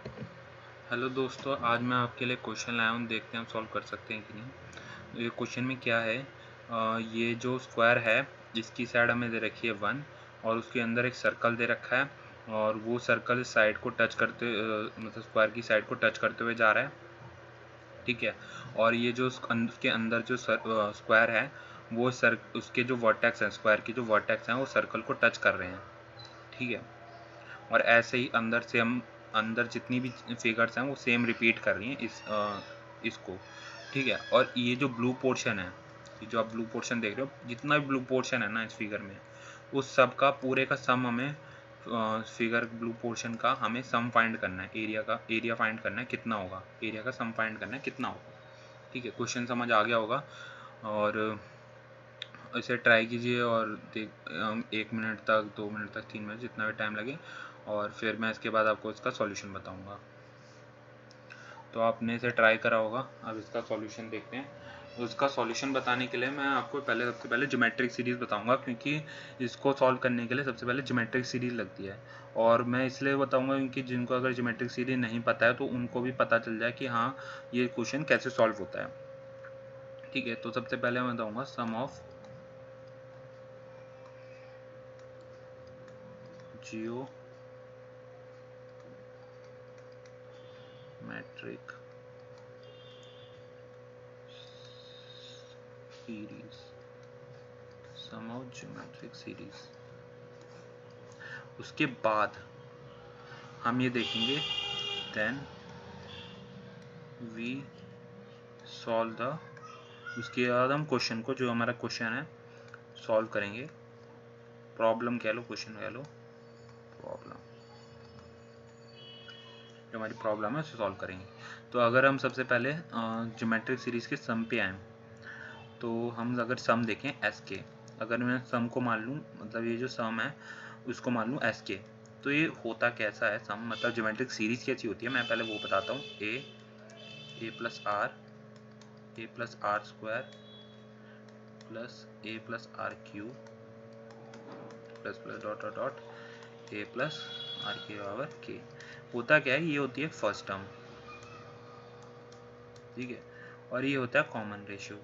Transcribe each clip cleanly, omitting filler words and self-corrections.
Hello दोस्तों, आज मैं आपके लिए क्वेश्चन लाया हूँ। देखते हैं हम सॉल्व कर सकते हैं कि नहीं। ये क्वेश्चन में क्या है, ये जो स्क्वायर है इसकी साइड हमें दे रखी है 1 और उसके अंदर एक सर्कल दे रखा है और वो सर्कल साइड को टच करते मतलब स्क्वायर की साइड को टच करते हुए जा रहा है। ठीक है। और ये जो उसके अंदर जो स्क्वायर है वो उसके जो वर्टेक्स हैं, स्क्वायर के जो वर्टेक्स हैं वो सर्कल को टच कर रहे हैं। ठीक है। और ऐसे ही अंदर से हम अंदर जितनी भी फिगर्स हैं वो सेम रिपीट कर रही हैं इसको। ठीक है। और ये जो ब्लू पोर्शन है, ये जो आप ब्लू पोर्शन देख रहे हो, जितना भी ब्लू पोर्शन है ना इस फिगर में, उस सब का पूरे का सम हमें फिगर ब्लू पोर्शन का हमें सम फाइंड करना है। एरिया फाइंड करना है कितना होगा, एरिया का सम फाइंड करना है कितना होगा। ठीक है। क्वेश्चन समझ आ गया होगा और इसे ट्राई कीजिए और देख 1 मिनट तक, 2 मिनट तक, 3 मिनट, जितना भी टाइम लगे, और फिर मैं इसके बाद आपको इसका सॉल्यूशन बताऊंगा। तो आपने इसे ट्राई करा होगा। अब इसका सॉल्यूशन देखते हैं। तो इसका सॉल्यूशन बताने के लिए मैं आपको सबसे पहले ज्योमेट्रिक सीरीज़ बताऊंगा, क्योंकि इसको सॉल्व करने के लिए सबसे पहले ज्योमेट्रिक सीरीज़ लगती है। और मैं इसलिए बताऊंगा क्योंकि जिनको अगर ज्योमेट्रिक सीरीज़ नहीं पता है तो उनको भी पता चल जाए कि हाँ, ये क्वेश्चन कैसे सॉल्व होता है। ठीक है। तो सबसे पहले मैं बताऊंगा sum of geometric series, sum of geometric series. उसके बाद हम ये देखेंगे, देन वी सॉल्व द, उसके बाद हम क्वेश्चन को, जो हमारा क्वेश्चन है, सॉल्व करेंगे। प्रॉब्लम कह लो, क्वेश्चन कह लो, प्रॉब्लम, जो हमारी प्रॉब्लम है उसे सॉल्व करेंगे। तो अगर हम सबसे पहले ज्योमेट्रिक सीरीज के सम पे आए, तो हम अगर सम देखें एस के, अगर मैं सम को मान लूँ, मतलब ये जो सम है उसको मान लूँ एस के, तो ये होता कैसा है सम, मतलब ज्योमेट्रिक सीरीज कैसी होती है मैं पहले वो बताता हूँ। A plus R square plus A plus R cube plus plus dot dot dot A plus R के पावर के। होता क्या है, ये होती है फर्स्ट टर्म। ठीक है। और ये होता है common ratio,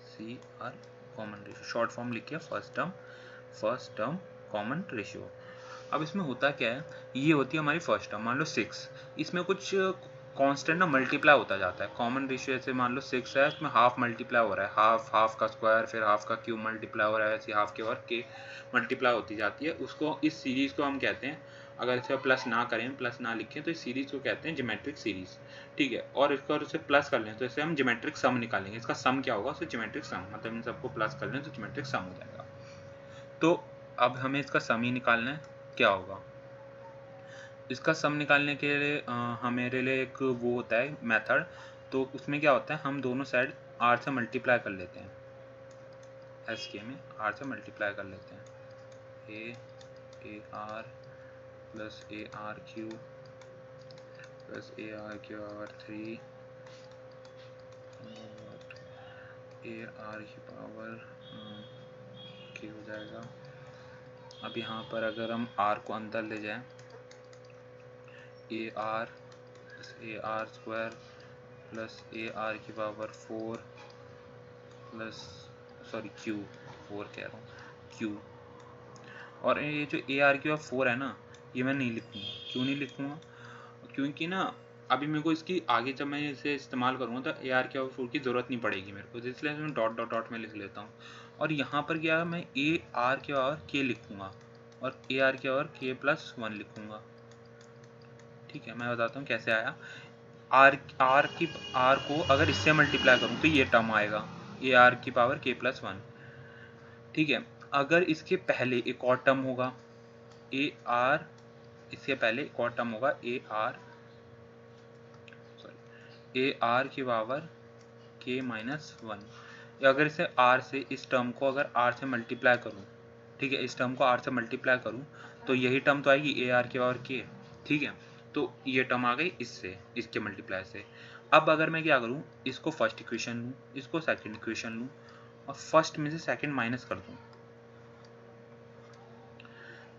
C R, common ratio short form लिखिए, फर्स्ट टर्म कॉमन रेशियो। अब इसमें होता क्या है, ये होती है हमारी फर्स्ट टर्म, मान लो 6, इसमें कुछ कांस्टेंट ना मल्टीप्लाई होता जाता है। कॉमन रेशियो ऐसे मान लो 6 है, उसमें हाफ मल्टीप्लाई हो रहा है, हाफ का स्क्वायर, फिर हाफ का क्यूब मल्टीप्लाई हो रहा है, ऐसे हाफ के और के मल्टीप्लाई होती जाती है। उसको, इस सीरीज को हम कहते हैं, अगर इसे प्लस ना करें, प्लस ना लिखें, तो इस सीरीज को कहते हैं ज्योमेट्रिक सीरीज। ठीक है। और इसको अगर इसे प्लस कर लें तो इसे हम ज्योमेट्रिक सम निकालेंगे। इसका सम क्या होगा, उसे ज्योमेट्रिक सम, मतलब इन सबको प्लस कर लें तो ज्योमेट्रिक सम हो जाएगा। तो अब हमें इसका सम ही निकालना है, क्या होगा। इसका सम निकालने के लिए हमारे लिए एक वो होता है मेथड। तो उसमें क्या होता है, हम दोनों साइड आर से मल्टीप्लाई कर लेते हैं, एस के में आर से मल्टीप्लाई कर लेते हैं। A R plus A R Q plus A R Q power 3 A R की पावर के हो जाएगा। अब यहाँ पर अगर हम आर को अंदर ले जाएं, ए R square plus A R की पावर 4 प्लस, सॉरी क्यू, 4 कह रहा हूँ, क्यू। और ये जो ए आर क्यू 4 है ना, ये मैं नहीं लिखूँगा। क्यों नहीं लिखूँगा, क्योंकि ना अभी मेरे को इसकी आगे जब मैं इसे इस्तेमाल करूँगा तो ए आर क्यू 4 की ज़रूरत नहीं पड़ेगी मेरे को, इसलिए मैं डॉट डॉट डॉट में लिख लेता हूँ। और यहाँ पर क्या है, मैं ए आर क्यू और के लिखूँगा और ए आर क्यू और के प्लस 1 लिखूँगा। ठीक है। मैं बताता हूँ कैसे आया। आर को अगर इससे मल्टीप्लाई करूँ तो ये टर्म आएगा, ए आर की पावर के प्लस 1। ठीक है। अगर इसके पहले एक और टर्म होगा, ए आर, इसके पहले एक और टर्म होगा, ए आर की पावर के माइनस 1। अगर इसे आर से, इस टर्म को अगर आर से मल्टीप्लाई करूँ, ठीक है, इस टर्म को आर से मल्टीप्लाई करूँ तो यही टर्म तो आएगी ए आर की पावर के। ठीक है। तो ये टर्म आ गई इससे, इसके मल्टीप्लाई से। अब अगर मैं क्या करूँ, इसको फर्स्ट इक्वेशन लूँ, इसको सेकंड इक्वेशन लूँ और फर्स्ट में से सेकंड माइनस कर दूँ,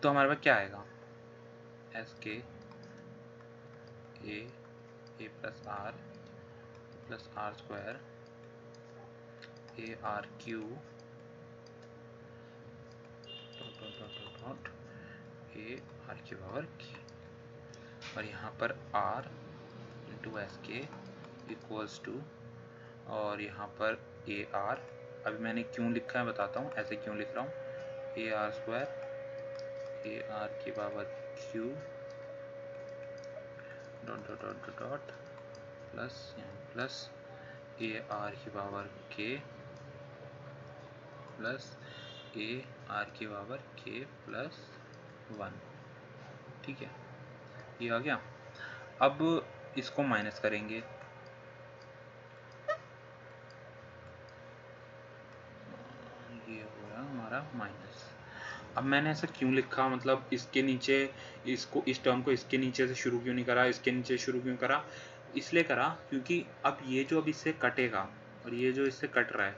तो हमारे पास क्या आएगा, S K A plus R square A R cube dot A R की पावर की, और यहाँ पर R into S K equals to, और यहाँ पर ए आर, अभी मैंने क्यों लिखा है बताता हूँ, ऐसे क्यों लिख रहा हूँ, A R square A R की power cube dot dot dot dot plus A R की power K plus A R की पावर के प्लस 1। ठीक है, ये आ गया। अब इसको माइनस करेंगे, ये हो रहा हमारा माइनस। अब मैंने ऐसा क्यों लिखा, मतलब इसके नीचे इसको, इस टर्म को इसके नीचे से शुरू क्यों नहीं करा, इसके नीचे शुरू क्यों करा, इसलिए करा क्योंकि अब ये जो अब इससे कटेगा और ये जो इससे कट रहा है,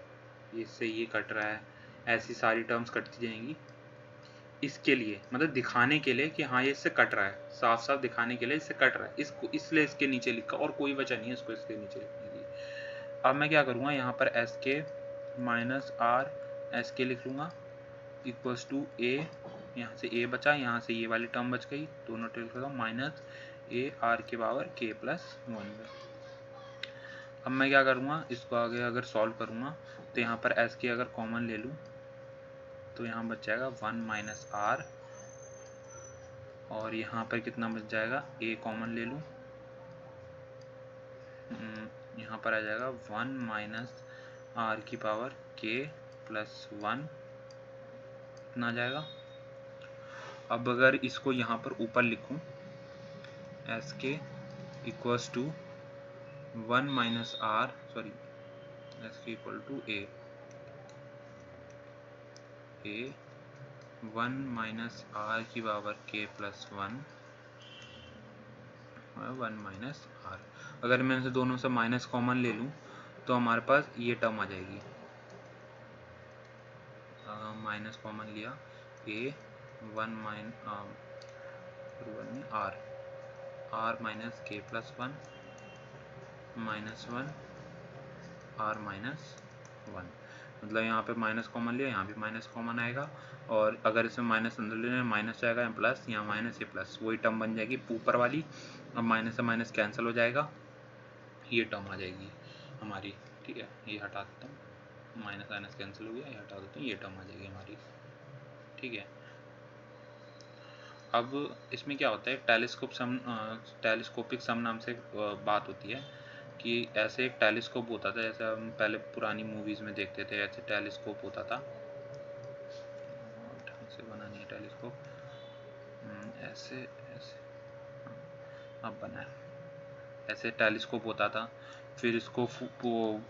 इससे ये कट रहा है, ऐसी सारी टर्म्स कटती जाएंगी, इसके लिए मतलब दिखाने के लिए कि हाँ ये इससे कट रहा है, साफ साफ दिखाने के लिए इससे कट रहा है, इसको इसलिए इसके नीचे लिखा, और कोई वजह नहीं है इसको इसके नीचे लिखने की। अब मैं क्या करूँगा, यहाँ पर एस के माइनस आर एस के लिख लूँगा इक्वल्स टू ए, यहाँ से ए बचा, यहाँ से ये वाली टर्म बच गई, दोनों टेल कर दो, माइनस ए आर के पावर के प्लस 1। अब मैं क्या करूँगा, इसको आगे अगर सॉल्व करूँगा तो यहाँ पर एस के अगर कॉमन ले लूँ तो यहाँ बच जाएगा 1 माइनस आर, और यहाँ पर कितना बच जाएगा, ए कॉमन ले लूँ, यहाँ पर आ जाएगा 1 माइनस आर की पावर के प्लस 1, इतना आ जाएगा। अब अगर इसको यहाँ पर ऊपर लिखूँ, S K equals to 1 minus R, sorry S K equal to A 1 minus R की power K plus 1 minus R. अगर मैं इनसे दोनों से माइनस कॉमन ले लूँ तो हमारे पास ये टर्म आ जाएगी, माइनस कॉमन लिया, ए 1 आर माइनस के प्लस 1 माइनस 1 आर माइनस 1, मतलब यहाँ पे माइनस कॉमन लिया, यहाँ भी माइनस कॉमन आएगा, और अगर इसमें माइनस अंदर लेना माइनस जाएगा, प्लस, यहाँ माइनस ये प्लस, वही टर्म बन जाएगी ऊपर वाली। अब माइनस से माइनस कैंसिल हो जाएगा, ये टर्म आ जाएगी हमारी। ठीक है, ये हटा देता हूँ, माइनस माइनस कैंसिल हो गया, ये हटा देता हूँ, ये टर्म आ जाएगी हमारी। ठीक है, अब इसमें क्या होता है, टेलीस्कोपिक सम नाम से बात होती है कि ऐसे एक टेलीस्कोप होता था, जैसे हम पहले पुरानी मूवीज़ में देखते थे, ऐसे टेलीस्कोप होता था, ढंग से बना नहीं है टेलीस्कोप, ऐसे ऐसे अब बना है, ऐसे टेलीस्कोप होता था। फिर इसको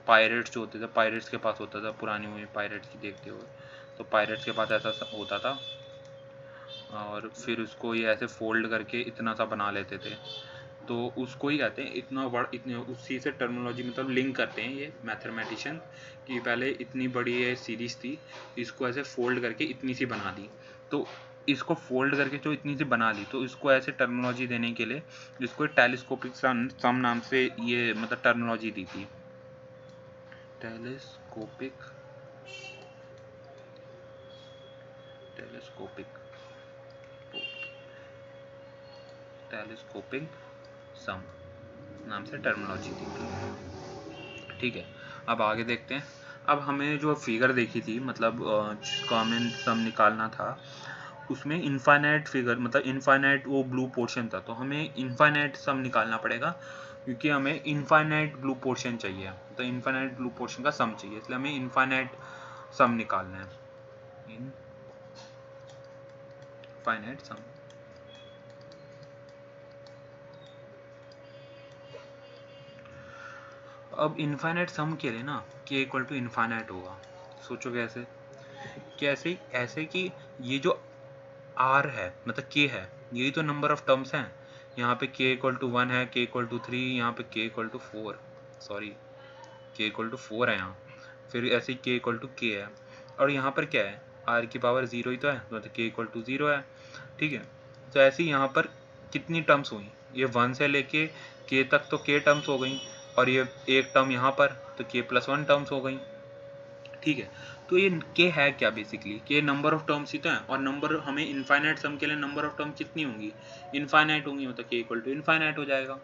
पायरेट्स जो होते थे, पायरेट्स के पास होता था, पुरानी मूवी पायरेट्स की देखते हुए, तो पायरेट्स के पास ऐसा होता था, और फिर उसको ये ऐसे फोल्ड करके इतना सा बना लेते थे, तो उसको ही कहते हैं इतना बड़ा, इतने उसी से टर्मिनोलॉजी मतलब लिंक करते हैं ये मैथमेटिशियन कि पहले इतनी बड़ी ये सीरीज थी, इसको ऐसे फोल्ड करके इतनी सी बना दी, तो इसको फोल्ड करके जो इतनी सी बना ली, तो इसको ऐसे टर्मिनोलॉजी देने के लिए इसको टेलीस्कोपिक सम नाम से ये मतलब टर्मिनोलॉजी दी थी, टेलीस्कोपिक सम नाम से टर्मिनोलॉजी दी थी। ठीक है, अब आगे देखते हैं। अब हमें जो फिगर देखी थी, मतलब जिसका हमें सम निकालना था, उसमें इनफाइनाइट फिगर, मतलब इनफाइनाइट वो ब्लू पोर्शन था, तो हमें इनफाइनाइट सम निकालना पड़ेगा, क्योंकि हमें इनफाइनाइट ब्लू पोर्शन चाहिए, तो इनफाइनाइट ब्लू पोर्शन का सम चाहिए, इसलिए हमें इनफाइनाइट सम निकालना है, इनफाइनाइट सम। अब इनफाइनाइट सम के लिए ना k इक्वल टू इनफाइनाइट होगा। सोचो कैसे, कैसे, ऐसे कि ये जो r है मतलब k है, यही तो नंबर ऑफ टर्म्स हैं, यहाँ पे k इक्वल टू 1 है, k इक्वल टू 3, यहाँ पे k equal to 4, sorry k equal to 4 है यहाँ, फिर ऐसे k इक्वल टू k है, और यहाँ पर क्या है, r की पावर 0 ही तो है, तो k इक्वल टू 0 है। ठीक है, तो ऐसे ही यहाँ पर कितनी टर्म्स हुई, ये 1 से लेके k तक तो k टर्म्स हो गई, और ये एक टर्म यहाँ पर, तो k+1 टर्म्स हो गई। ठीक है, तो ये k है क्या basically, k number of terms ही तो है, और नंबर हमें इनफाइनाइट सम के लिए नंबर ऑफ टर्म कितनी होंगी, इनफाइनाइट होंगी, मतलब k इक्वल टू इनफाइनाइट हो जाएगा।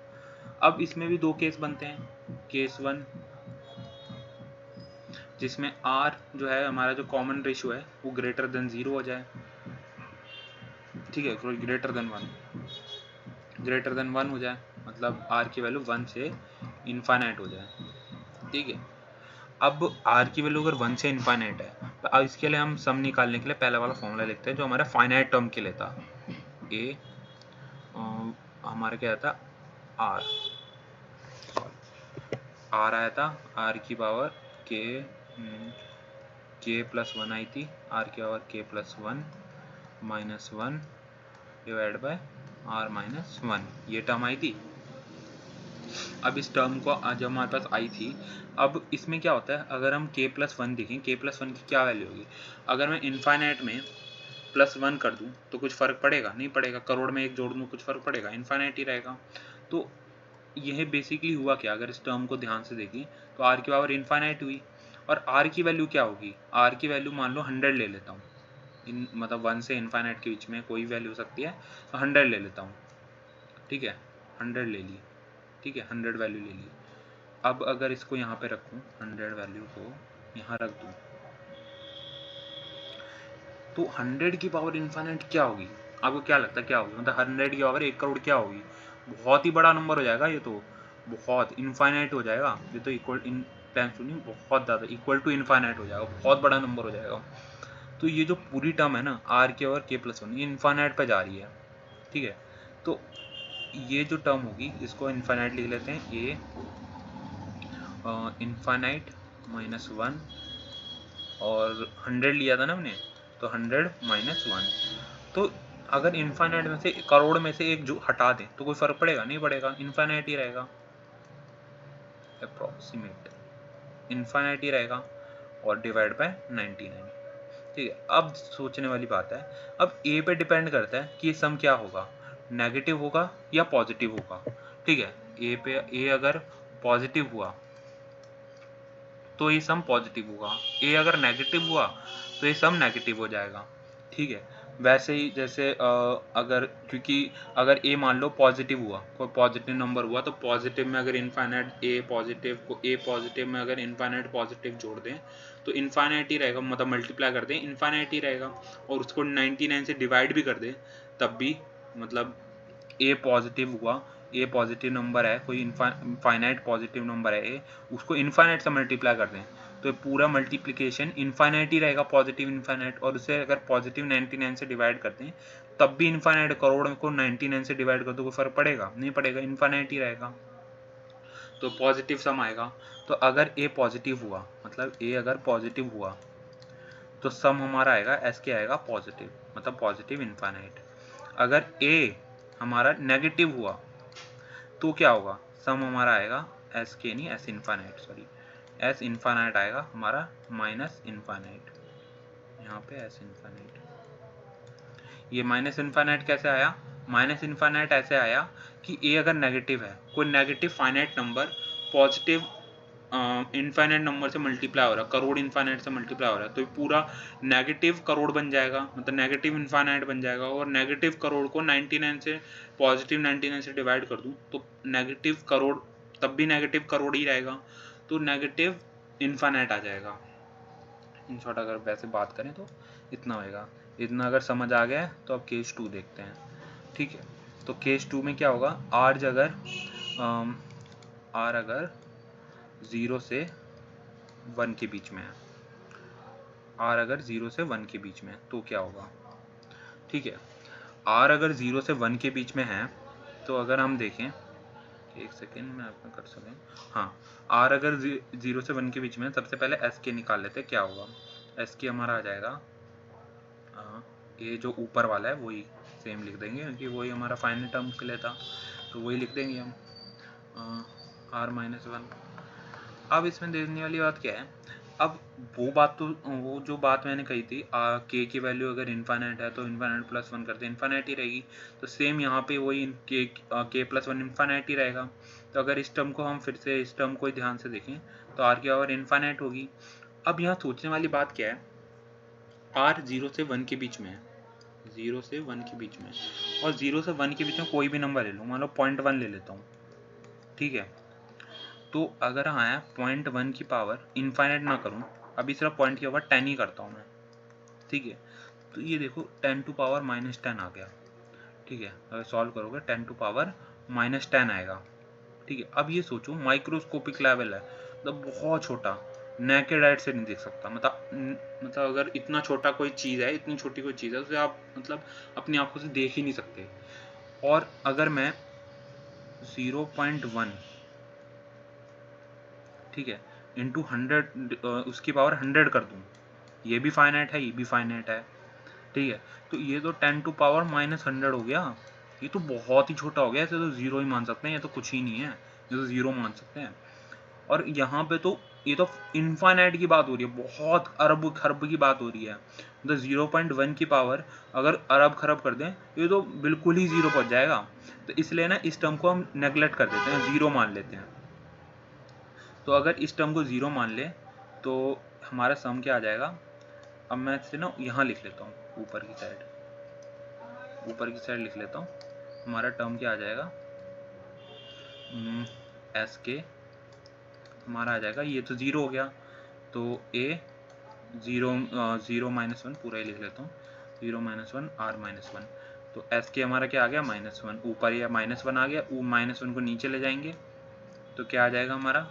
अब इसमें भी दो केस बनते हैं, केस 1 जिसमें r जो है हमारा जो कॉमन रेशियो है वो ग्रेटर देन 0 हो जाए। ठीक है, ग्रेटर देन 1 हो जाए, मतलब r की वैल्यू 1 से इनफाइनाइट हो जाए। ठीक है, अब r की वैल्यू अगर 1 से इनफाइनाइट है, तो अब इसके लिए हम सम निकालने के लिए पहला वाला फॉर्मूला लिखते हैं जो हमारा फाइनाइट टर्म के लिए था। a हमारा क्या था, r आया था, r की पावर k+1 आई थी, r की power k+1 -1 divide by r-1, ये टर्म आई थी। अब इस टर्म को जब हमारे पास आई थी, अब इसमें क्या होता है, अगर हम k+1 देखें, k+1 की क्या वैल्यू होगी, अगर मैं इनफाइनाइट में +1 कर दूं तो कुछ फ़र्क पड़ेगा, नहीं पड़ेगा, करोड़ में 1 जोड़ दूं कुछ फ़र्क पड़ेगा, इनफाइनाइट ही रहेगा। तो यह बेसिकली हुआ क्या, अगर इस टर्म को ध्यान से देखें तो r की पावर इनफाइनाइट हुई, और r की वैल्यू क्या होगी, r की वैल्यू मान लो 100 ले लेता हूँ, मतलब 1 से इनफाइनाइट के बीच में कोई वैल्यू हो सकती है, तो 100 ले लेता हूँ। ठीक है, 100 ले ली, ठीक है, 100 वैल्यू ले ली। अब अगर इसको यहाँ पे रखूँ, 100 वैल्यू को यहाँ रख दूँ, तो 100 की पावर इनफाइनाइट क्या होगी, आपको क्या लगता है क्या होगी, मतलब 100 की पावर 1 करोड़ क्या होगी, बहुत ही बड़ा नंबर हो जाएगा ये तो, बहुत इनफाइनाइट हो जाएगा ये तो, इक्वल इन टाइम्स टू नहीं, बहुत ज़्यादा इक्वल टू इनफाइनाइट हो जाएगा, बहुत बड़ा नंबर हो जाएगा। तो ये जो पूरी टर्म है ना r के और k+1, ये इनफाइनाइट पे जा रही है। ठीक है, तो ये जो टर्म होगी इसको इनफाइनाइट लिख लेते हैं, a इनफाइनाइट -1, और 100 लिया था ना हमने, तो 100 -1। तो अगर इनफाइनाइट में से, करोड़ में से एक जो हटा दें तो कोई फर्क पड़ेगा, नहीं पड़ेगा, इनफाइनाइट ही रहेगा, अप्रॉक्सीमेट इनफाइनाइट ही रहेगा, और डिवाइड बाय 99। ठीक है, अब सोचने वाली बात है, अब a पे डिपेंड करता है कि ये सम क्या होगा, नेगेटिव होगा या पॉजिटिव होगा। ठीक है, a पे, a अगर पॉजिटिव हुआ तो ये सम पॉजिटिव होगा, a अगर नेगेटिव हुआ तो ये सम नेगेटिव हो जाएगा। ठीक है, वैसे ही जैसे अगर, क्योंकि अगर a मान लो पॉजिटिव हुआ, कोई पॉजिटिव नंबर हुआ, तो पॉजिटिव में अगर इनफाइनाइट a पॉजिटिव को, a पॉजिटिव में अगर इनफाइनाइट पॉजिटिव जोड़ दें तो इनफाइनाइट ही रहेगा, मतलब मल्टीप्लाई कर दें इनफाइनाइट ही रहेगा, और उसको 99 से डिवाइड भी कर दें तब भी, मतलब a पॉजिटिव हुआ, a पॉजिटिव नंबर है, कोई इनफाइनाइट पॉजिटिव नंबर है a, उसको इनफाइनाइट से मल्टीप्लाई कर दें तो पूरा मल्टीप्लिकेशन इनफाइनाइट ही रहेगा, पॉजिटिव इनफाइनाइट, और उसे अगर पॉजिटिव 99 से डिवाइड करते हैं तब भी इनफाइनाइट, करोड़ को 99 से डिवाइड कर दो कोई फर्क पड़ेगा, नहीं पड़ेगा, इनफाइनाइट ही रहेगा, तो पॉजिटिव सम आएगा। तो अगर a पॉजिटिव हुआ, मतलब a अगर पॉजिटिव हुआ तो सम हमारा आएगा s के आएगा पॉजिटिव, मतलब पॉजिटिव इनफाइनाइट। अगर a हमारा नेगेटिव हुआ तो क्या होगा, सम हमारा आएगा एस के, नहीं S infinite, sorry S infinite आएगा हमारा, माइनस इनफाइनाइट, यहाँ पे एस इनफाइनाइट। ये माइनस इनफाइनाइट कैसे आया, माइनस इनफाइनाइट ऐसे आया कि a अगर नेगेटिव है, कोई negative finite number positive infinite number से मल्टीप्लाई हो रहा है, करोड़ इनफाइनाइट से मल्टीप्लाई हो रहा है, तो पूरा नेगेटिव करोड़ बन जाएगा, मतलब नेगेटिव इनफाइनाइट बन जाएगा, और नेगेटिव करोड़ को 99 से, पॉजिटिव 99 से डिवाइड कर दूं तो नेगेटिव करोड़, तब भी नेगेटिव करोड़ ही रहेगा, तो नेगेटिव इनफाइनाइट आ जाएगा। इन शॉर्ट अगर वैसे बात करें तो इतना होएगा। इतना अगर समझ आ गया है तो अब केस 2 देखते हैं। ठीक है, तो केस 2 में क्या होगा, आर अगर 0 से 1 के बीच में है, r अगर 0 से 1 के बीच में है तो क्या होगा। ठीक है, r अगर 0 से 1 के बीच में है तो अगर हम देखें, एक सेकेंड में आपको कर सकें, हाँ, r अगर 0 से 1 के बीच में है, सबसे पहले s के निकाल लेते हैं क्या होगा। s के हमारा आ जाएगा, ये जो ऊपर वाला है वही सेम लिख देंगे क्योंकि वही हमारा फाइनल टर्म के लिए था, तो वही लिख देंगे हम, r-1। अब इसमें देखने वाली बात क्या है, अब वो जो बात मैंने कही थी, के की वैल्यू अगर इन्फाइनाइट है तो इन्फाइनाइट प्लस वन करते इन्फाइनाइट ही रहेगी, तो सेम यहाँ पे वही के प्लस वन इन्फाइनाइट ही रहेगा। तो अगर इस टर्म को हम फिर से इस टर्म को ध्यान से देखें तो आर की पावर इन्फाइनाइट होगी। अब यहाँ सोचने वाली बात क्या है, आर 0 से 1 के बीच में है, 0 से 1 के बीच में, और 0 से 1 के बीच में कोई भी नंबर ले लूँ, मान लो 0.1 ले लेता हूँ, ठीक है। तो अगर आया 0.1 की पावर इनफाइनाइट ना करूँ, अभी सिर्फ पॉइंट की पावर 10 ही करता हूँ मैं, ठीक है। तो ये देखो 10 टू पावर -10 आ गया, ठीक है। अगर सॉल्व करोगे 10 टू पावर -10 आएगा, ठीक है। अब ये सोचो माइक्रोस्कोपिक लेवल है, मतलब बहुत छोटा, नेकेड आइट से नहीं देख सकता, मतलब अगर इतना छोटा कोई चीज़ है, इतनी छोटी कोई चीज़ है, उसे आप मतलब अपनी आंखों से देख ही नहीं सकते। और अगर मैं 0.1, ठीक है, इंटू 100 उसकी पावर 100 कर दूँ, ये भी फाइनाइट है, ये भी फाइनाइट है, ठीक है। तो ये तो 10 टू पावर -100 हो गया, ये तो बहुत ही छोटा हो गया, इसे तो ज़ीरो ही मान सकते हैं, ये तो कुछ ही नहीं है, ये तो ज़ीरो मान सकते हैं। और यहाँ पे तो ये तो इनफाइनाइट की बात हो रही है, बहुत अरब खरब की बात हो रही है, मतलब 0.1 की पावर अगर अरब खरब कर दें ये तो बिल्कुल ही ज़ीरो पहुँच जाएगा। तो इसलिए ना इस टर्म को हम नेगलेक्ट कर देते हैं, ज़ीरो मान लेते हैं। तो अगर इस टर्म को ज़ीरो मान ले तो हमारा सम क्या आ जाएगा। अब मैं इसे ना यहाँ लिख लेता हूँ, ऊपर की साइड लिख लेता हूँ। हमारा टर्म क्या आ जाएगा, एस के हमारा आ जाएगा, ये तो ज़ीरो हो गया, तो ए ज़ीरो -1 पूरा ही लिख लेता हूँ, 0 -1 r -1, तो एस के हमारा क्या आ गया -1, ऊपर या -1 आ गया, -1 को नीचे ले जाएंगे तो क्या आ जाएगा हमारा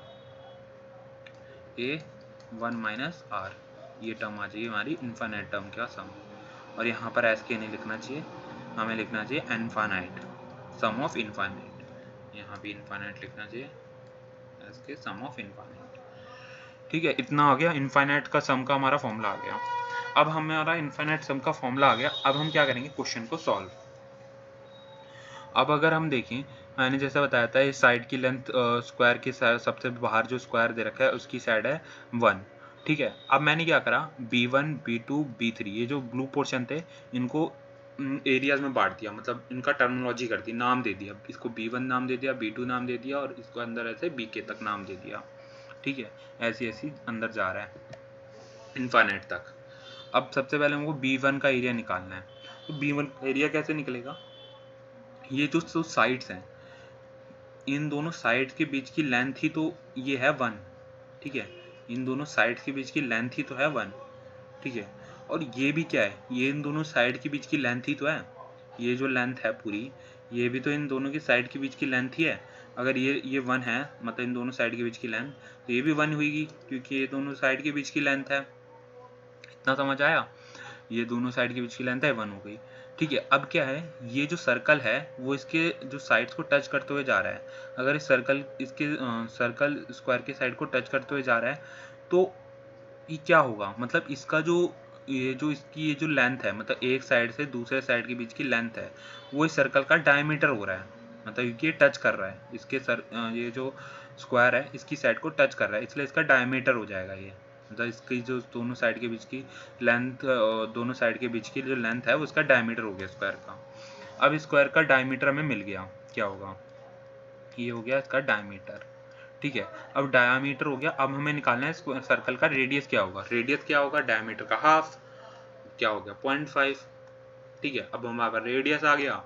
a1 r, ये टर्म आ जाएगी हमारी इनफाइनाइट टर्म का सम। और यहाँ पर एस के नहीं लिखना चाहिए, हमें लिखना चाहिए इनफाइनाइट सम ऑफ इनफाइनाइट, यहाँ भी इनफाइनाइट लिखना चाहिए, एस के सम ऑफ इनफाइनाइट, ठीक है। इतना आ गया, इनफाइनाइट का सम का हमारा फॉर्मूला आ गया। अब हमारा इनफाइनाइट सम का फॉर्मूला आ गया, अब हम क्या करेंगे, क्वेश्चन को सॉल्व। अब अगर हम देखें, मैंने जैसा बताया था इस साइड की लेंथ स्क्वायर की सबसे बाहर जो स्क्वायर दे रखा है उसकी साइड है 1, ठीक है। अब मैंने क्या करा, B1 B2 B3 ये जो ब्लू पोर्शन थे इनको एरियाज में बांट दिया, मतलब इनका टर्मिनोलॉजी कर दी, नाम दे दिया, इसको B1 नाम दे दिया, B2 नाम दे दिया, और इसको अंदर ऐसे BK तक नाम दे दिया, ठीक है। ऐसी ऐसी अंदर जा रहा है इनफाइनाइट तक। अब सबसे पहले हमको B1 का एरिया निकालना है, तो B1 का एरिया कैसे निकलेगा, ये जो साइड्स हैं इन दोनों साइड्स के बीच की लेंथ ही तो ये है 1, ठीक है। इन दोनों साइड्स के बीच की लेंथ ही तो है 1, ठीक है। और ये भी क्या है, ये इन दोनों साइड के बीच की लेंथ ही तो है, ये जो लेंथ है पूरी ये भी तो इन दोनों की साइड के बीच की लेंथ ही है। अगर ये 1 है मतलब इन दोनों साइड के बीच की लेंथ, तो ये भी 1 हुईगी क्योंकि ये दोनों साइड के बीच की लेंथ है। इतना समझ आया, ये दोनों साइड के बीच की लेंथ है 1 हो गई, ठीक है। अब क्या है, ये जो सर्कल है वो इसके जो साइड्स को टच करते हुए जा रहा है, अगर इस सर्कल इसके सर्कल स्क्वायर के साइड को टच करते हुए जा रहा है तो ये क्या होगा, मतलब इसका जो इसकी ये जो लेंथ है, मतलब एक साइड से दूसरे साइड के बीच की लेंथ है वो इस सर्कल का डायमीटर हो रहा है, मतलब क्योंकि ये टच कर रहा है इसके ये जो स्क्वायर है इसकी साइड को टच कर रहा है, इसलिए इसका डायमीटर हो जाएगा ये, मतलब इसकी जो दोनों साइड के बीच की लेंथ, दोनों साइड के बीच की जो लेंथ है वो इसका डायमीटर हो गया स्क्वायर का। अब स्क्वायर का डायमीटर हमें मिल गया, क्या होगा, ये हो गया इसका डायमीटर, ठीक है। अब डायमीटर हो गया, अब हमें निकालना है सर्कल का रेडियस क्या होगा, रेडियस क्या होगा डायमीटर का हाफ, क्या हो गया 0.5, ठीक है। अब हमारा रेडियस आ गया,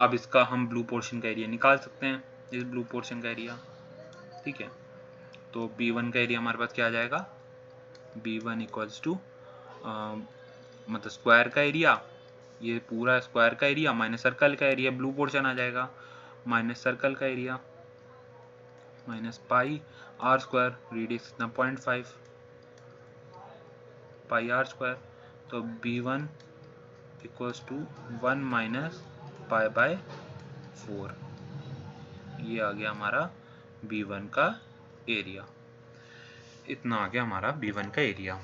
अब इसका हम ब्लू पोर्शन का एरिया निकाल सकते हैं, इस ब्लू पोर्शन का एरिया, ठीक है। तो B1 का एरिया हमारे पास क्या आ जाएगा, B1 इक्वल्स टू मतलब स्क्वायर का एरिया, ये पूरा स्क्वायर का एरिया माइनस सर्कल का एरिया, ब्लू पोर्शन आ जाएगा, माइनस सर्कल का area minus pi R square, radius इतना 0.5 पाई आर स्क्वायर, तो B1 equals to 1 minus pi by 4, ये आ गया हमारा B1 का एरिया, इतना आ गया हमारा B1 का एरिया।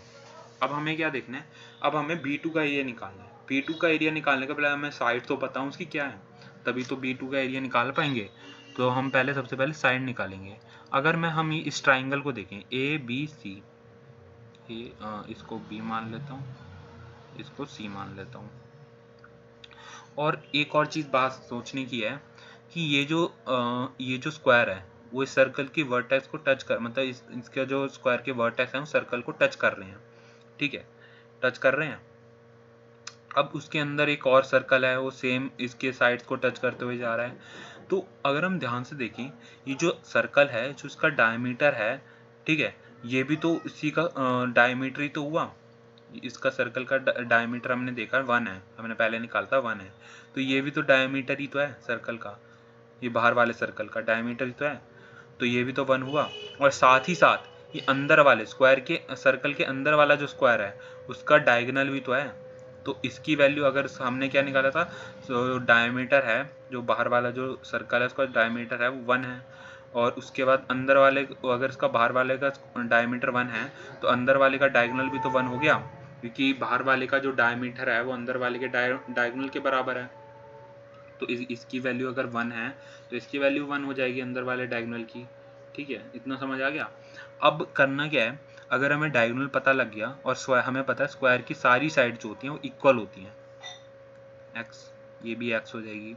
अब हमें क्या देखना है, अब हमें B2 का एरिया निकालना है। B2 का एरिया निकालने के पहले हमें साइड तो पता है उसकी क्या है, तभी तो B2 का एरिया निकाल पाएंगे। तो हम सबसे पहले साइड निकालेंगे। अगर हम इस ट्राइंगल को देखें A B C, इसको बी मान लेता हूँ, इसको सी मान लेता हूँ। और एक और चीज़ बात सोचने की है कि ये जो स्क्वायर है वो इस सर्कल की वर्टेक्स को टच कर, मतलब इसके जो स्क्वायर के वर्टेक्स हैं वो सर्कल को टच कर रहे हैं, ठीक है, टच कर रहे हैं। अब उसके अंदर एक और सर्कल है, वो सेम इसके साइड्स को टच करते हुए जा रहा है। तो अगर हम ध्यान से देखें, ये जो सर्कल है, जो इसका डायमीटर है, ठीक है, ये भी तो इसी का डायमीटर ही तो हुआ। इसका सर्कल का डायमीटर हमने देखा 1 है, हमने पहले निकाला था 1 है, तो ये भी तो डायमीटर ही तो है सर्कल का, ये बाहर वाले सर्कल का डायमीटर ही तो है, तो ये भी तो 1 हुआ। और साथ ही साथ ये अंदर वाले स्क्वायर के सर्कल के अंदर वाला जो स्क्वायर है उसका डायगोनल भी तो है। तो इसकी वैल्यू अगर हमने क्या निकाला था, तो डायमीटर है, जो बाहर वाला जो सर्कल है उसका डायमीटर है वो 1 है, और उसके बाद अंदर वाले, अगर इसका बाहर वाले का डायमीटर 1 है तो अंदर वाले का डायगोनल भी तो 1 हो गया, क्योंकि बाहर वाले का जो डायमीटर है वो अंदर वाले के डायगोनल के बराबर है। तो इसकी वैल्यू अगर 1 है तो इसकी वैल्यू 1 हो जाएगी अंदर वाले डायगोनल की, ठीक है, इतना समझ आ गया। अब करना क्या है, अगर हमें डायगोनल पता लग गया और हमें पता है स्क्वायर की सारी साइड जो होती हैं वो इक्वल होती हैं, x, ये भी x हो जाएगी,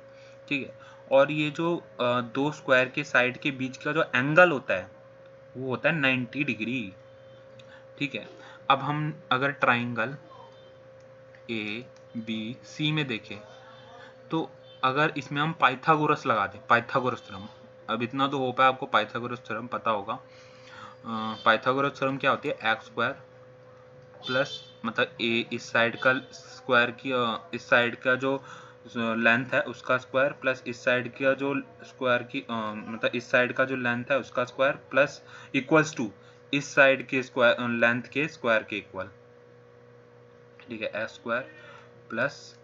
ठीक है। और ये जो दो स्क्वायर के साइड के बीच का जो एंगल होता है वो होता है 90 डिग्री, ठीक है। अब हम अगर ट्राइंगल ए बी सी में देखें, तो अगर इसमें हम पाइथागोरस लगा दें, पाइथागोरस थ्योरम, अब इतना तो हो पाया आपको पाइथागोरस थ्योरम पता होगा। पाइथागोरस थ्योरम क्या होती है, एक्स स्क्वायर प्लस, मतलब ए इस साइड का स्क्वायर की इस साइड का जो लेंथ है उसका स्क्वायर प्लस इस साइड का जो स्क्वायर की मतलब इस साइड का जो लेंथ है उसका स्क्वायर प्लस इक्वल्स टू इस साइड के स्क्वायर लेंथ के स्क्वायर के इक्वल, ठीक है, एक्स स्क्वायर प्लस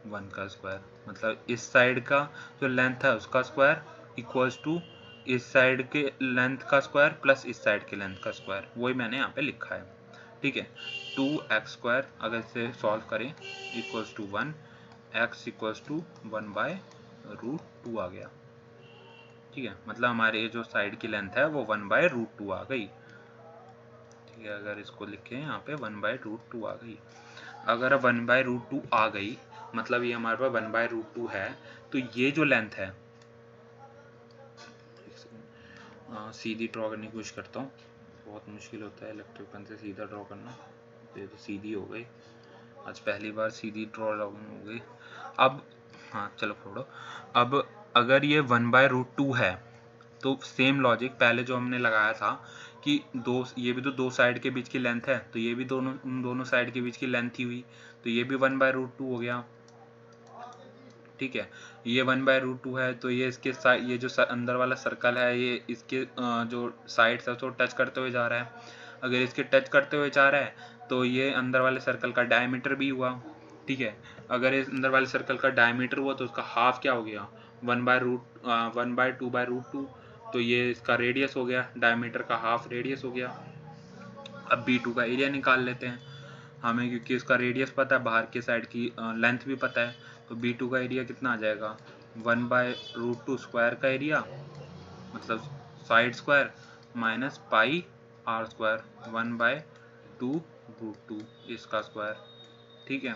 1 का स्क्वायर, मतलब इस साइड का जो लेंथ है उसका स्क्वायर इक्वल्स टू इस साइड के लेंथ का स्क्वायर प्लस इस साइड के लेंथ का स्क्वायर, वही मैंने यहाँ पे लिखा है, ठीक है। 2x² अगर इसे सॉल्व करें equals to 1, x equals to 1/√2 आ गया, ठीक है, मतलब हमारे जो साइड की लेंथ है वो 1/√2 आ गई, ठीक है। अगर इसको लिखें यहाँ पे 1/√2 आ गई, अगर 1/√2 आ गई मतलब ये हमारे पास 1/√2 है, तो ये जो लेंथ है, सीधी ड्रॉ करने की कोशिश करता हूँ, बहुत मुश्किल होता है इलेक्ट्रिक पेन से सीधा ड्रॉ करना, ये तो सीधी हो गई, आज पहली बार सीधी ड्रॉ हो गई। अब हाँ चलो छोड़ो, अब अगर ये 1/√2 है तो सेम लॉजिक पहले जो हमने लगाया था कि ये भी तो दो साइड के बीच की लेंथ है, तो ये भी उन दोनों साइड के बीच की लेंथ ही हुई, तो ये भी 1/√2 हो गया, ठीक है। ये 1/√2 है तो ये इसके ये जो अंदर वाला सर्कल है ये इसके जो साइड है उसको टच करते हुए जा रहा है, अगर इसके टच करते हुए जा रहा है तो ये अंदर वाले सर्कल का डायमीटर भी हुआ, ठीक है। अगर इस अंदर वाले सर्कल का डायमीटर हुआ तो उसका हाफ क्या हो गया, 1/2/√2, तो ये इसका रेडियस हो गया, डायमीटर का हाफ रेडियस हो गया। अब B2 का एरिया निकाल लेते हैं हमें, क्योंकि इसका रेडियस पता है, बाहर के साइड की लेंथ भी पता है, तो B2 का एरिया कितना आ जाएगा, 1/√2 स्क्वायर का एरिया, मतलब side square minus pi r square 1/2√2 इसका स्क्वायर, ठीक है।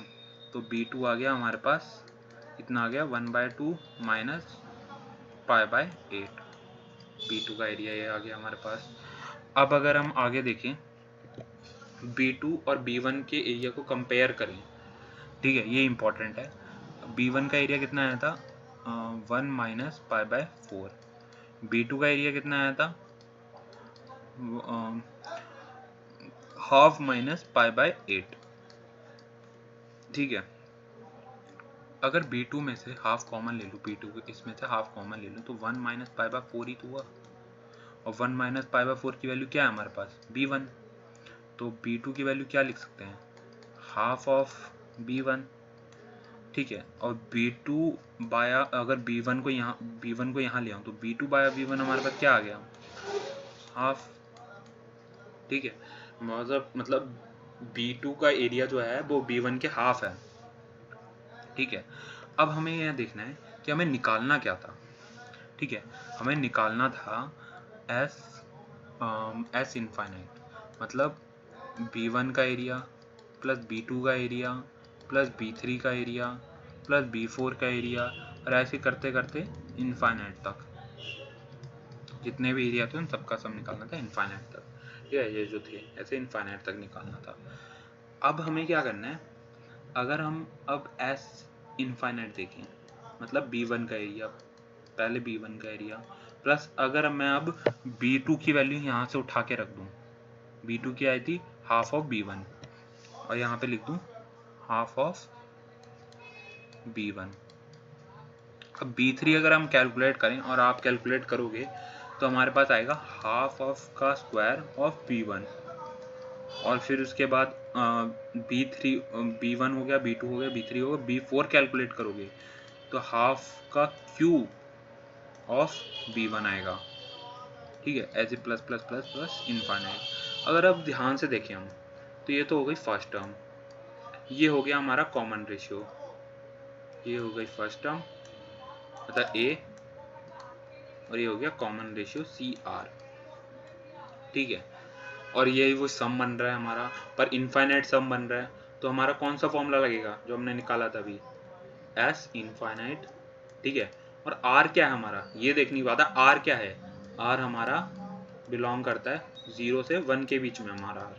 तो B2 आ गया हमारे पास, इतना आ गया 1/2 माइनस π/8, B2 का एरिया ये आ गया हमारे पास। अब अगर हम आगे देखें B2 और B1 के एरिया को कंपेयर करें, ठीक है, ये इंपॉर्टेंट है। B1 का एरिया कितना आया था, 1 माइनस π/4, B2 का एरिया कितना आया था, हाफ माइनस π/8, ठीक है। अगर B2 में से हाफ कॉमन ले लूँ, B2 के इसमें से हाफ कॉमन ले लूँ तो 1 माइनस π/4 ही तो हुआ, और 1 माइनस π/4 की वैल्यू क्या है हमारे पास, B1, तो B2 की वैल्यू क्या लिख सकते हैं, हाफ ऑफ B1, ठीक है। और B2 बाया अगर B1 को यहाँ ले आऊँ तो B2 बाया B1 हमारे पास क्या आ गया, हाफ, ठीक है। मतलब B2 का एरिया जो है वो B1 के हाफ है, ठीक है। अब हमें यह देखना है कि हमें निकालना क्या था, ठीक है, हमें निकालना था S इनफाइनाइट, मतलब B1 का एरिया प्लस B2 का एरिया प्लस B3 का एरिया प्लस B4 का एरिया, और ऐसे करते करते इनफाइनाइट तक जितने भी एरिया थे उन सबका सम निकालना था इनफाइनाइट तक। ठीक है, ये जो थे ऐसे इनफाइनाइट तक निकालना था। अब हमें क्या करना है, अगर हम अब एस इनफाइनाइट देखें, मतलब B1 का एरिया, पहले B1 का एरिया प्लस अगर मैं अब B2 की वैल्यू यहाँ से उठा के रख दूँ, B2 की आई थी हाफ ऑफ B1, और यहाँ पे लिख दूँ हाफ ऑफ B1। अब B3 अगर हम कैलकुलेट करें और आप कैलकुलेट करोगे तो हमारे पास आएगा हाफ ऑफ का स्क्वायर ऑफ B1, और फिर उसके बाद B1 हो गया, B2 हो गया, B3 हो गया, B4 कैलकुलेट करोगे तो हाफ का क्यूब ऑफ B1 आएगा। ठीक है, ऐसे plus plus plus plus infinite. अगर अब ध्यान से देखें हम तो ये तो हो गई फर्स्ट टर्म, ये हो गया हमारा कॉमन रेशियो, ये हो गई फर्स्ट टर्म मतलब A, और ये हो गया कॉमन रेशियो CR। ठीक है, और ये वो सम बन रहा है हमारा, पर इनफाइनाइट सम बन रहा है, तो हमारा कौन सा फॉर्मूला लगेगा जो हमने निकाला था अभी, S इनफाइनाइट। ठीक है, और R क्या है हमारा, ये देखने की बात है, R क्या है, R हमारा बिलोंग करता है 0 से 1 के बीच में, हमारा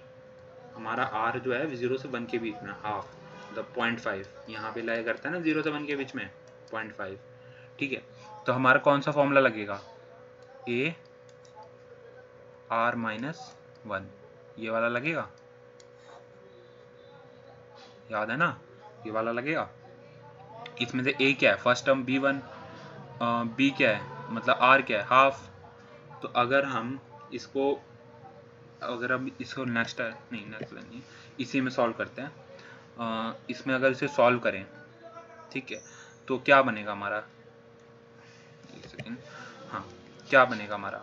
R जो है 0 से 1 के बीच में, हाफ मतलब 0.5 यहाँ पे लाया करता है ना 0 से 1 के बीच में 0.5। ठीक है, तो हमारा कौन सा फॉर्मूला लगेगा, A R माइनस 1, ये वाला लगेगा, याद है ना, ये वाला लगेगा। इसमें से A क्या है, फर्स्ट टर्म B1, B क्या है मतलब R क्या है, हाफ। तो अगर हम इसको नेक्स्ट नहीं इसी में सॉल्व करते हैं, इसमें अगर इसे सॉल्व करें, ठीक है, तो क्या बनेगा हमारा, एक सेकेंड, हाँ क्या बनेगा हमारा,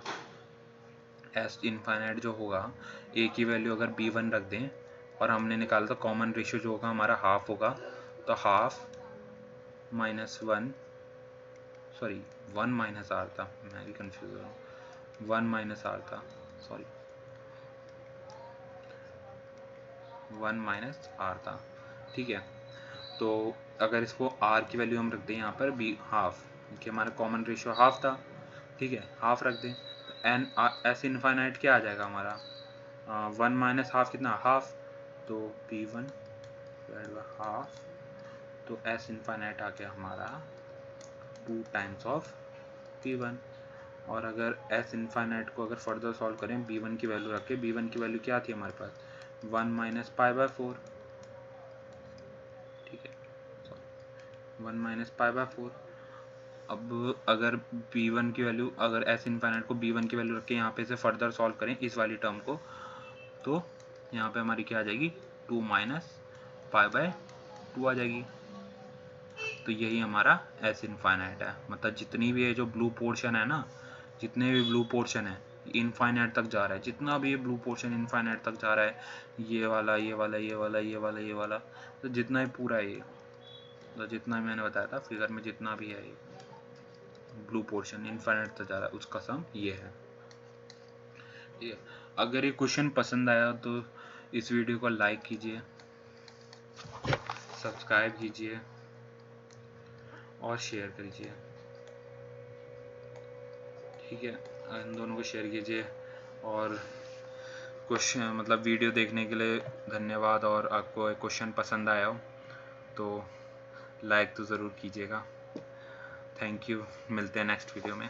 एस इनफाइनाइट जो होगा, A की वैल्यू अगर B1 रख दें और हमने निकाला था कॉमन रेशियो जो होगा हमारा हाफ होगा, तो half minus 1, sorry 1 minus R था, मैं भी कंफ्यूज हो रहा हूँ, 1 माइनस R था, सॉरी 1 माइनस R था। ठीक है, तो अगर इसको R की वैल्यू हम रख दें यहाँ पर B हाफ, क्योंकि हमारा कॉमन रेशियो हाफ था, ठीक है, हाफ रख दें, तो एन एस इनफाइनाइट क्या आ जाएगा हमारा, 1 माइनस हाफ कितना, हाफ, तो B1 हाफ, तो एस इनफाइनाइट आ गया हमारा 2 टाइम्स ऑफ B1। और अगर एस इनफाइनाइट को अगर फर्दर सॉल्व करें B1 की वैल्यू रख के, B1 की वैल्यू क्या थी हमारे पास, 1 माइनस π/4, ठीक है, 1 माइनस π/4। अब अगर B1 की वैल्यू, अगर एस इनफाइनाइट को B1 की वैल्यू रख के यहाँ पे से फर्दर सॉल्व करें इस वाली टर्म को, तो यहाँ पे हमारी क्या आ जाएगी, 2 माइनस π/2 आ जाएगी। तो यही हमारा एस इनफाइनाइट है, मतलब जितनी भी ये जो ब्लू पोर्शन है ना, जितने भी ब्लू पोर्शन है इनफाइनाइट तक जा रहा है, जितना भी ये ब्लू पोर्शन इनफाइनाइट तक जा रहा है, ये वाला ये वाला ये वाला ये वाला ये वाला, तो जितना भी पूरा है ये, तो जितना भी मैंने बताया था फिगर में जितना भी है ये ब्लू पोर्शन इनफाइनाइट तक जा रहा है उसका सम ये है। ठीक है, अगर ये क्वेश्चन पसंद आया तो इस वीडियो को लाइक कीजिए, सब्सक्राइब कीजिए और शेयर कीजिए। ठीक है, इन दोनों को शेयर कीजिए, और क्वेश्चन मतलब वीडियो देखने के लिए धन्यवाद, और आपको क्वेश्चन पसंद आया हो तो लाइक तो ज़रूर कीजिएगा। थैंक यू, मिलते हैं नेक्स्ट वीडियो में।